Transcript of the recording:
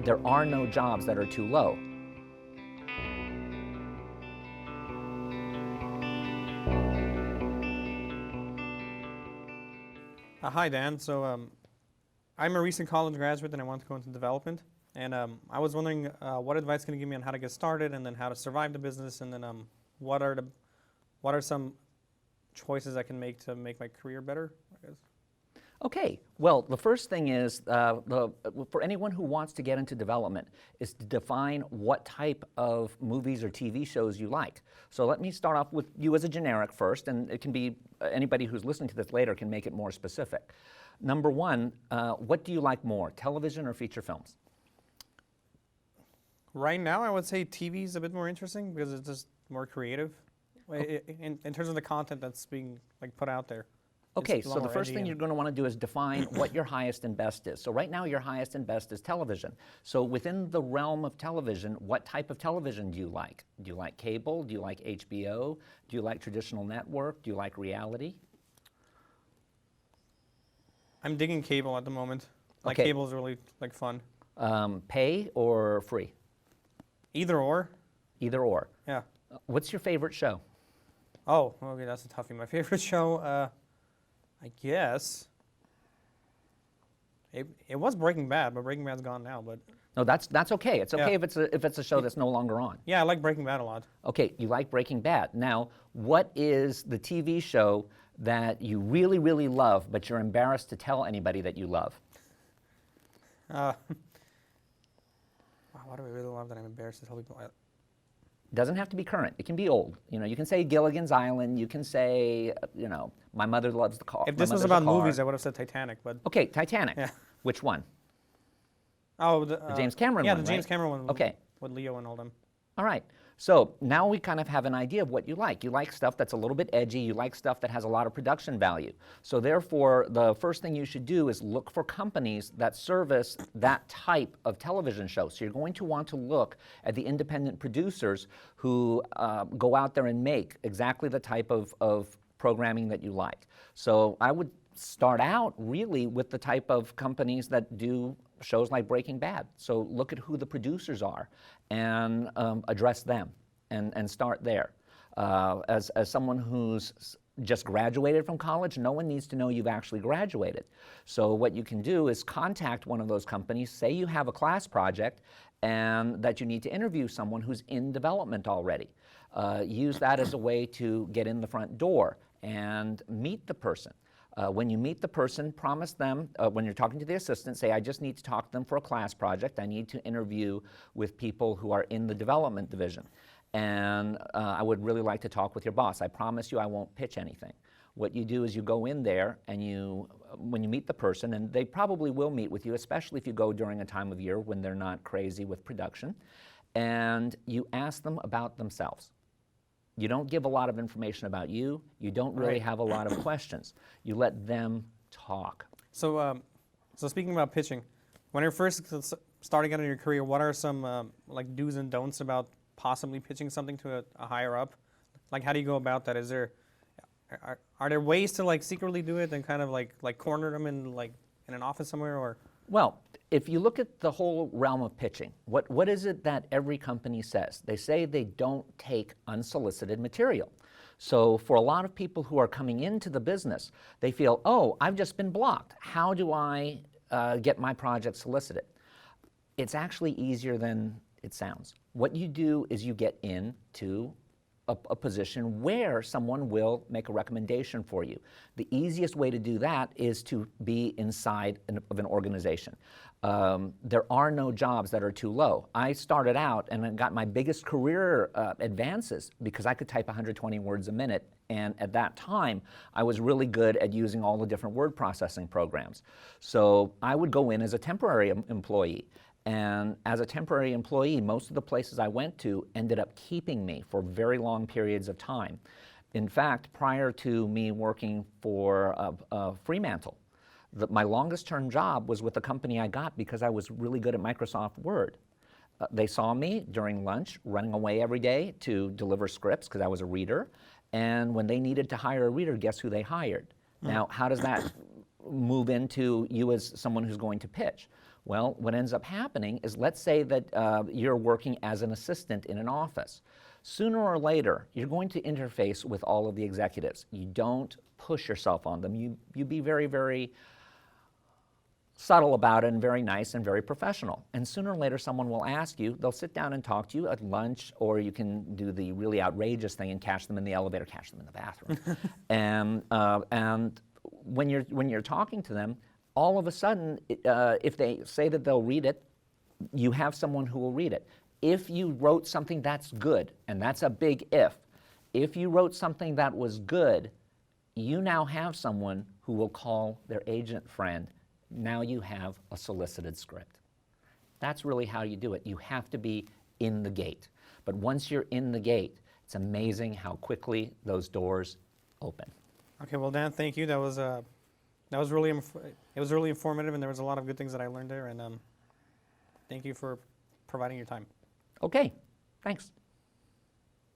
there are no jobs that are too low. Hi, Dan. So I'm a recent college graduate and I want to go into development. And I was wondering what advice can you give me on how to get started and then how to survive the business, and then what are some choices I can make to make my career better, I guess. Okay, well, the first thing is, for anyone who wants to get into development, is to define what type of movies or TV shows you like. So let me start off with you as a generic first, and it can be, anybody who's listening to this later can make it more specific. Number one, what do you like more, television or feature films? Right now, I would say TV is a bit more interesting because it's just more creative in terms of the content that's being put out there. Okay, so the first thing you're going to want to do is define what your highest and best is. So right now your highest and best is television. So within the realm of television, what type of television do you like? Do you like cable? Do you like HBO? Do you like traditional network? Do you like reality? I'm digging cable at the moment. Okay. Cable is really fun. Pay or free? Either or. Either or. Yeah. What's your favorite show? Oh, okay, that's a toughie. My favorite show, I guess it was Breaking Bad, but Breaking Bad's gone now. But no, that's okay. It's okay yeah. if it's a show that's no longer on. Yeah, I like Breaking Bad a lot. Okay, you like Breaking Bad. Now, what is the TV show that you really, really love, but you're embarrassed to tell anybody that you love? Wow, what do I really love that I'm embarrassed to tell people? Doesn't have to be current. It can be old. You know, you can say Gilligan's Island. You can say, you know, My Mother Loves the Car. If this was about movies, I would have said Titanic. But okay, Titanic. Yeah. Which one? Oh, the James Cameron one. Yeah, the James right? Cameron one. Okay. With Leo and all them. All right. So now we kind of have an idea of what you like. You like stuff that's a little bit edgy. You like stuff that has a lot of production value. So therefore, the first thing you should do is look for companies that service that type of television show. So you're going to want to look at the independent producers who go out there and make exactly the type of programming that you like. So I would start out really with the type of companies that do shows like Breaking Bad. So look at who the producers are and address them and start there. As someone who's just graduated from college, no one needs to know you've actually graduated. So what you can do is contact one of those companies, say you have a class project and that you need to interview someone who's in development already. Use that as a way to get in the front door and meet the person. When you meet the person, promise them, when you're talking to the assistant, say, I just need to talk to them for a class project. I need to interview with people who are in the development division. And I would really like to talk with your boss. I promise you I won't pitch anything. What you do is you go in there and when you meet the person, and they probably will meet with you, especially if you go during a time of year when they're not crazy with production, and you ask them about themselves. You don't give a lot of information about you. You don't really have a lot of questions. You let them talk. So, so speaking about pitching, when you're first starting out in your career, what are some do's and don'ts about possibly pitching something to a higher up? How do you go about that? Are there ways to secretly do it and kind of like corner them in in an office somewhere, or? Well, if you look at the whole realm of pitching, what is it that every company says? They say they don't take unsolicited material. So for a lot of people who are coming into the business, they feel, oh, I've just been blocked. How do I get my project solicited? It's actually easier than it sounds. What you do is you get into a position where someone will make a recommendation for you. The easiest way to do that is to be inside of an organization. There are no jobs that are too low. I started out and I got my biggest career advances because I could type 120 words a minute, and at that time I was really good at using all the different word processing programs. So I would go in as a temporary employee. And as a temporary employee, most of the places I went to ended up keeping me for very long periods of time. In fact, prior to me working for Fremantle, my longest term job was with the company I got because I was really good at Microsoft Word. They saw me during lunch running away every day to deliver scripts because I was a reader. And when they needed to hire a reader, guess who they hired? Now, how does that move into you as someone who's going to pitch? Well, what ends up happening is, let's say that you're working as an assistant in an office. Sooner or later, you're going to interface with all of the executives. You don't push yourself on them. You be very, very subtle about it and very nice and very professional. And sooner or later, someone will ask you, they'll sit down and talk to you at lunch, or you can do the really outrageous thing and catch them in the elevator, catch them in the bathroom. And when you're talking to them, all of a sudden, if they say that they'll read it, you have someone who will read it. If you wrote something that's good, and that's a big if you wrote something that was good, you now have someone who will call their agent friend. Now you have a solicited script. That's really how you do it. You have to be in the gate. But once you're in the gate, it's amazing how quickly those doors open. Okay, well, Dan, thank you. That was really informative, and there was a lot of good things that I learned there. And thank you for providing your time. Okay, thanks.